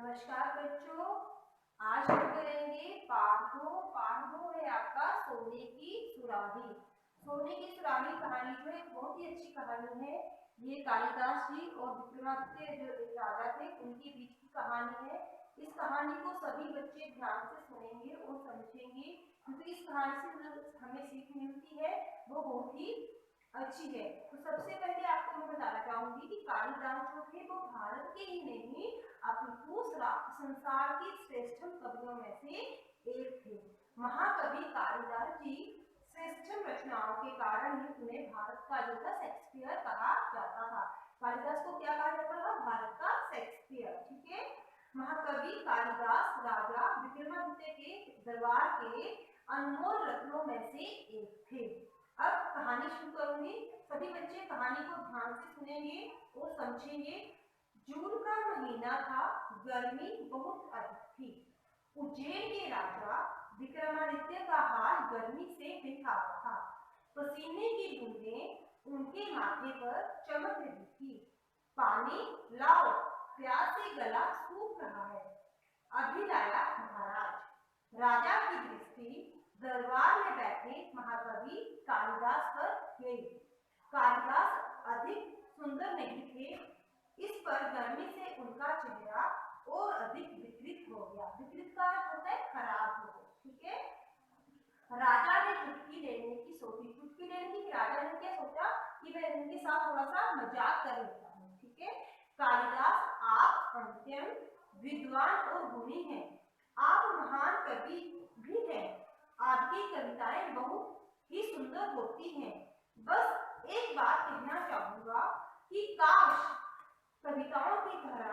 नमस्कार बच्चों, आज हम करेंगे पाठ दो है आपका सोने की सुराही। सोने की सुराही कहानी जो एक बहुत ही अच्छी कहानी है। ये कालिदास जी और विक्रमादित्य जो एक राजा थे उनके बीच की कहानी है। इस कहानी को सभी बच्चे ध्यान से सुनेंगे और समझेंगे, क्योंकि इस कहानी से हमें सीख मिलती है वो बहुत ही अच्छी है। तो सबसे पहले आपको मैं बताना चाहूंगी कि कालिदास जो थे वो भारत के ही नहीं अपितु संसार के श्रेष्ठ कवियों में से एक थे। महाकवि कालिदास जी श्रेष्ठ रचनाओं के कारण ही उन्हें भारत का जो था शेक्सपियर कहा जाता था। कालिदास को क्या कहा जाता था? भारत का शेक्सपियर। ठीक है। महाकवि कालिदास राजा विक्रमादित्य के दरबार के अनमोल रत्नों में से एक थे। अब कहानी शुरू करूंगी। सभी बच्चे कहानी को ध्यान से सुनेंगे और समझेंगे। जून का महीना था, गर्मी बहुत अधिक थी। उज्जैन के राजा विक्रमादित्य का हाल गर्मी से बेहाल था। पसीने की बूंदें उनके माथे पर चमक रही थी। पानी लाओ, प्यास से गला सूख रहा है। अभी लाया महाराज। राजा की दृष्टि दरबार में बैठे महाकवि कालिदास पर गई। कालिदास अधिक सुंदर नहीं थे, इस पर गर्मी से उनका चेहरा और अधिक विकृत हो गया। विकृत का अर्थ होता है खराब हो गया। ठीक है। राजा ने चुटकी लेने की सोची। चुटकी लेने की राजा ने क्या सोचा कि मैं इनके साथ थोड़ा सा मजाक कर लेता हूँ। ठीक है। कालिदास, आप अत्यंत विद्वान और गुणी हैं, आप महान कवि भी हैं, आपकी कविताएं बहुत ही सुंदर होती हैं। बस एक बात कहना चाहूंगा कि काश कविताओं की तरह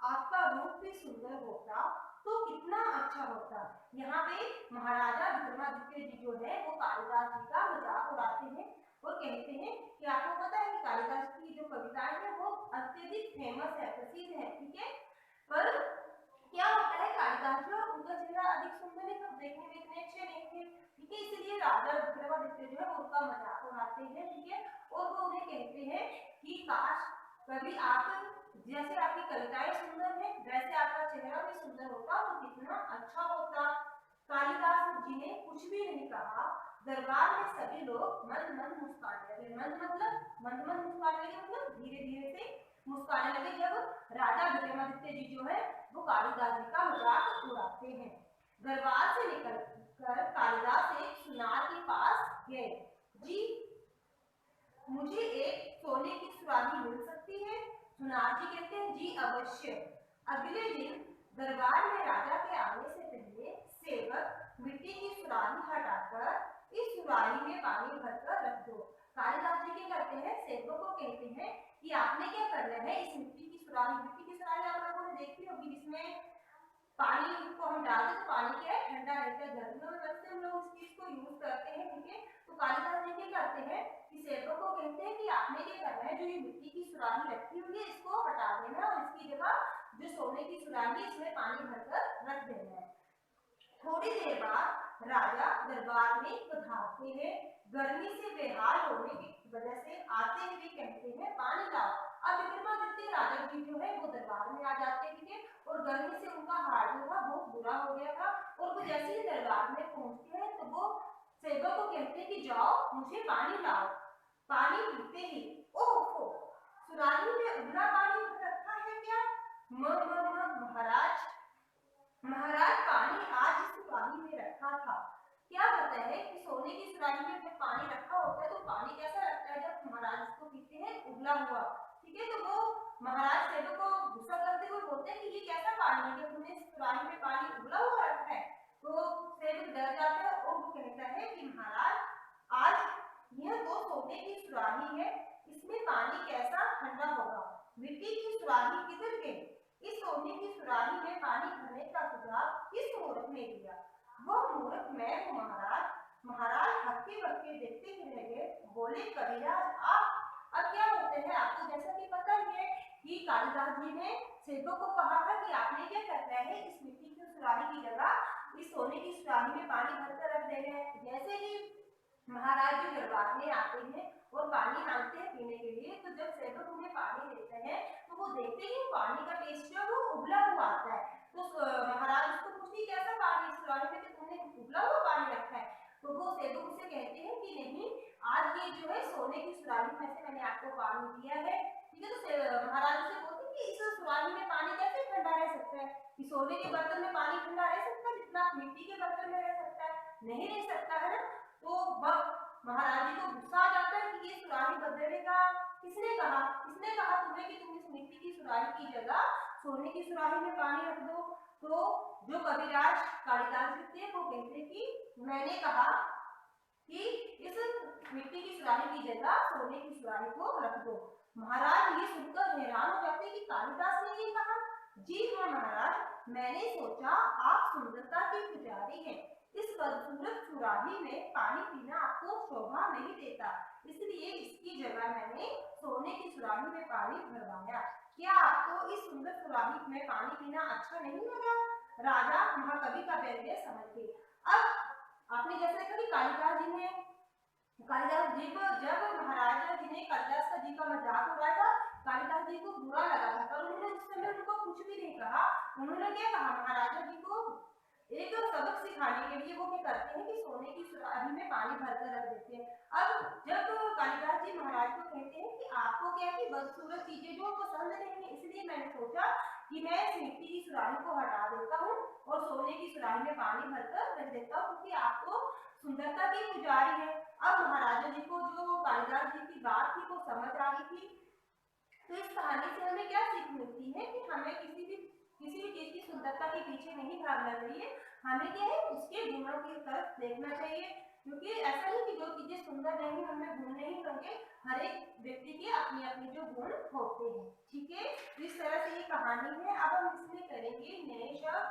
आपका रूप भी सुंदर होता तो कितना अच्छा होता। यहाँ पे महाराजा विक्रमादित्य जी जो है वो कालिदास जी का मजाक उड़ाते हैं और कहते हैं कि आपको पता है कि कालिदास की जो कविताएं हैं वो अत्यधिक फेमस है, प्रसिद्ध है। ठीक है। पर क्या होता है, कालिदास जी और उनका चेहरा अधिक सुंदर नहीं था, देखने में इतने अच्छे नहीं थे। ठीक है। इसलिए राजा विक्रमादित्य जो है उनका मजाक उड़ाते हैं। ठीक है। और वो उन्हें कहते हैं कि काश कभी आप, जैसे आपकी कविताएं सुंदर है वैसे आपका चेहरा भी सुंदर होता तो कितना अच्छा होता। कालिदास जी ने कुछ भी नहीं कहा। दरबार में सभी लोग मंद मंद मुस्कुराने लगे। मंद मंद मुस्कुराने लगे, मतलब धीरे धीरे से मुस्कुराने लगे जब राजा विक्रमादित्य जी जो है वो कालिदास जी का मजाक उड़ाते हैं। दरबार से निकलकर कालिदास एक सुनार के पास गए। जी, मुझे एक सोने की सुराही मिल सकती है? सुनार जी कहते हैं जी अवश्य। अगले दिन दरबार में राजा के आने से पहले सेवक मिट्टी की सुराही हटाकर इस सुराही में पानी भरकर रख दो। कालिदास जी क्या करते हैं, सेवक को कहते हैं कि आपने क्या करना है, इस मिट्टी की सुराही आप लोगों ने देखी होगी जिसमें पानी को हम डालते तो पानी क्या है, ठंडा रहता है। गर्मियों में वैसे हम लोग इस चीज को यूज करते हैं। ठीक है। तो कालिदास जी क्या करते हैं कि सेवक को कहते हैं कि आपने क्या करना है, जो ये मिट्टी की सुराही रखी हुई है इसको हटा देना और इसकी जगह जो सोने की सुराही है इसमें पानी भरकर रख देना है। थोड़ी देर बाद राजा दरबार में पधारते हैं। गर्मी से बेहाल होने की वजह से आते हुए कहते हैं पानी लाओ। अब विक्रमादित्य राजा जी जो है वो दरबार में आ जाते हैं और गर्मी से उनका हाल जो था बहुत बुरा हो गया था। और वो जैसे ही दरबार में पहुंचते हैं तो वो सेवक को कहते हैं कि जाओ मुझे पानी लाओ। पानी पीते ही ओहो, सुराही में उबला पानी रखा है क्या? महाराज, महाराज पानी आज इस सुराही में रखा था। क्या होता है कि सोने की सुराही में जब पानी रखा होता है तो पानी कैसा लगता है जब महाराज इसको पीते हैं, उबला हुआ। ठीक है। तो वो महाराज सेवक को गुस्सा करते हुए बोलते हैं कि ये कैसा पानी है, जब तुमने इस सुराही में पानी उबला हुआ रखा है। तो सेवक डर जाता है और वो कहता है कि महाराज, आज यह तो सोने की सुराही है, इसमें पानी कैसा ठंडा होगा। मिट्टी की सुराही किधर गई? इस सोने की सुराही में पानी भरने का सुझाव किस मूर्ख ने दिया? वह मूर्ख मैं हूँ महाराज। महाराज हक्के बक्के देखते ही रह गए। बोले कविराज आप। अब क्या होते हैं, आपको जैसा कि पता ही है कि कालिदास जी ने सेवक को कहा था कि आपने क्या करना है, इस मिट्टी की सुराही की जगह इस सोने की सुराही में पानी भरकर रख देना है। जैसे ही महाराज जी दरबार में आते हैं और पानी मांगते हैं पीने के लिए, तो जब सेवक उन्हें पानी देते हैं तो वो देखते ही पानी का टेस्ट जो वो उबला हुआ आता है। तो महाराज उसको पूछती कैसा पानी इस सुराही में, तुमने उबला हुआ पानी रखा है? तो वो सेवक उसे कहते हैं कि नहीं, आज ये जो है सोने की सुराही में से मैंने आपको पानी दिया है। ठीक है, तो महाराज उसे बोलते कि इस सुराही में पानी कैसे ठंडा रह सकता है, कि सोने के बर्तन में पानी ठंडा रह सकता है जितना मिट्टी के बर्तन में रह सकता है? नहीं रह सकता है ना। तो महाराज जी को गुस्सा आ जाता है कि ये सुराही बदलेगा किसने कहा? किसने कहा तुम्हें कि तुम इस मिट्टी की सुराही की जगह सोने की सुराही में पानी रख दो? तो जो कविराज कालिदास लिखते हैं वो कहते हैं कि मैंने कहा कि इस मिट्टी की सुराही की जगह सोने की सुराही को रख दो। महाराज ये सुनकर हैरान हो जाते हैं कि कालिदास ने ये कहा। जी हाँ महाराज, मैंने सोचा आप सुंदरता के पुजारी हैं, इस खूबसूरत सुराही में पानी पीना आपको शोभा नहीं देता, इसलिए इसकी जगह मैंने सोने की सुराही में पानी भरवाया। क्या आपको इस सुंदर सुराही में पानी पीना अच्छा नहीं लगा? राजा महाकवि का व्यंग्य समझ के। अब आपने जैसे देखा कि कालिदास जी ने जब महाराजा जी ने कालिदास जी का मजाक उड़ाया था, कालिदास जी को बुरा लगा था, पर उन्होंने उस समय उनको कुछ भी नहीं कहा। उन्होंने क्या कहा, महाराजा जी को एक सबक सिखाने के लिए वो क्या करते हैं कि सोने की सुराही में पानी भरकर रख देते हैं। अब जब कालिदास जी महाराज को कहते हैं कि आपको क्या है कि बदसूरत चीजें जो पसंद नहीं है, इसलिए मैंने सोचा कि मैं इस मिट्टी की सुराही को हटा देता हूँ और सोने की सुराही में पानी भरकर रख देता हूँ, क्योंकि आपको सुंदरता की पुजारी है। अब महाराजा जी को जो कालिदास जी की बात थी वो समझ आ गई थी। तो इस कहानी से हमें क्या सीख मिलती है कि हमें किसी भी चीज की सुंदरता के पीछे नहीं भागना चाहिए, हमें क्या है उसके गुणों की तरफ देखना चाहिए, क्योंकि ऐसा नहीं कि जो चीजें सुंदर नहीं उनमें गुण नहीं होंगे, हर एक व्यक्ति के अपने अपने जो गुण होते हैं। ठीक है, तो इस तरह से ये कहानी है। अब हम इसमें करेंगे नए शब्द।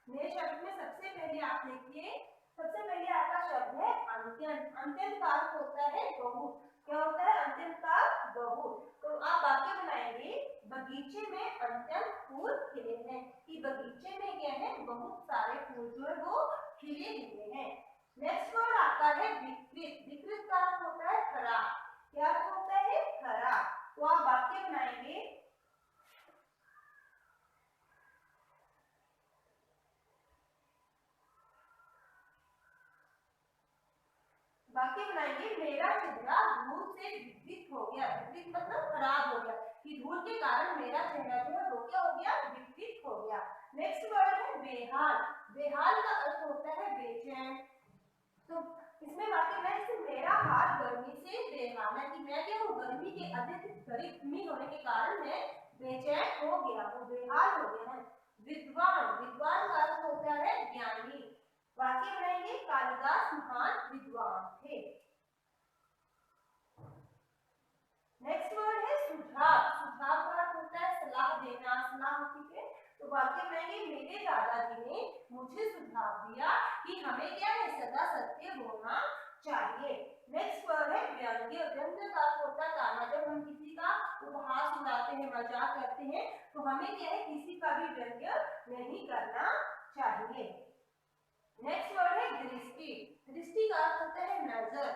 नए शब्द में सबसे पहले आप देखिए, सबसे पहले आपका शब्द है अंत्यंत। अंत्यंत का अर्थ होता है बहुत। क्या होता है अंत्यंत का? बहुत। तो आप वाक्य बनाएंगे, बगीचे में अत्यंत फूल खिले हैं, कि बगीचे में क्या है बहुत सारे फूल जो है वो खिले हुए हैं। नेक्स्ट वर्ड आता है विकृत। विकृत का अर्थ होता है खराब। क्या अर्थ होता है? खराब। तो आप वाक्य बनाएंगे, वाक्य बनाएंगे मेरा चेहरा धूल से विकृत हो गया। विकृत मतलब खराब हो गया, कि धूल के कारण मेरा चेहरा जो है वो क्या हो गया? विकृत हो गया। नेक्स्ट वर्ड है बेहाल। बेहाल का अर्थ होता है बेचैन। तो इसमें वाक्य में से मेरा हाल गर्मी से बेहाल है, कि मैं क्या हूँ गर्मी के अधिक गर्मी होने के कारण मैं बेचैन हो गया हूँ, बेहाल हो गया हूँ। विद्वान। विद्वान का अर्थ होता है ज्ञानी। वाक्य बनाएंगे कालिदास महान विद्वान थे। नेक्स्ट वर्ड है सुझाव। सुझाव का अर्थ होता है सलाह देना, सलाह। ठीक है, तो वाक्य बनाएंगे मेरे दादाजी ने मुझे सुझाव दिया कि हमें क्या है सदा सत्य बोलना चाहिए। नेक्स्ट वर्ड है व्यंग्य। व्यंग्य का अर्थ होता है ताना। जब हम किसी का उपहास उड़ाते हैं, मजाक करते हैं, तो हमें क्या है किसी का भी व्यंग्य नहीं करना चाहिए। नेक्स्ट वर्ड है दृष्टि। दृष्टि का अर्थ होता है नजर।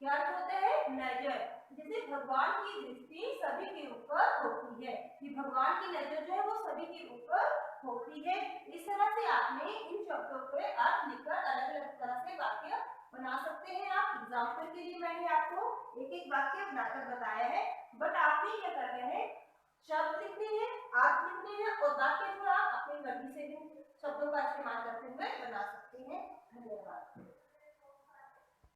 क्या अर्थ होता है? नजर। जैसे भगवान की दृष्टि सभी के ऊपर होती है, कि भगवान की नजर जो है वो सभी के ऊपर होती है। इस तरह से आपने इन शब्दों पे अर्थ लिखकर अलग अलग तरह से वाक्य बना सकते हैं। आप एग्जाम्पल के लिए मैंने आपको एक एक वाक्य बनाकर बताया है, बट आपने क्या करना है शब्द लिखने हैं, अर्थ लिखने हैं, और वाक्य जो आप अपनी मर्जी से भी शब्दों का इस्तेमाल करते हुए बना सकते हैं। धन्यवाद।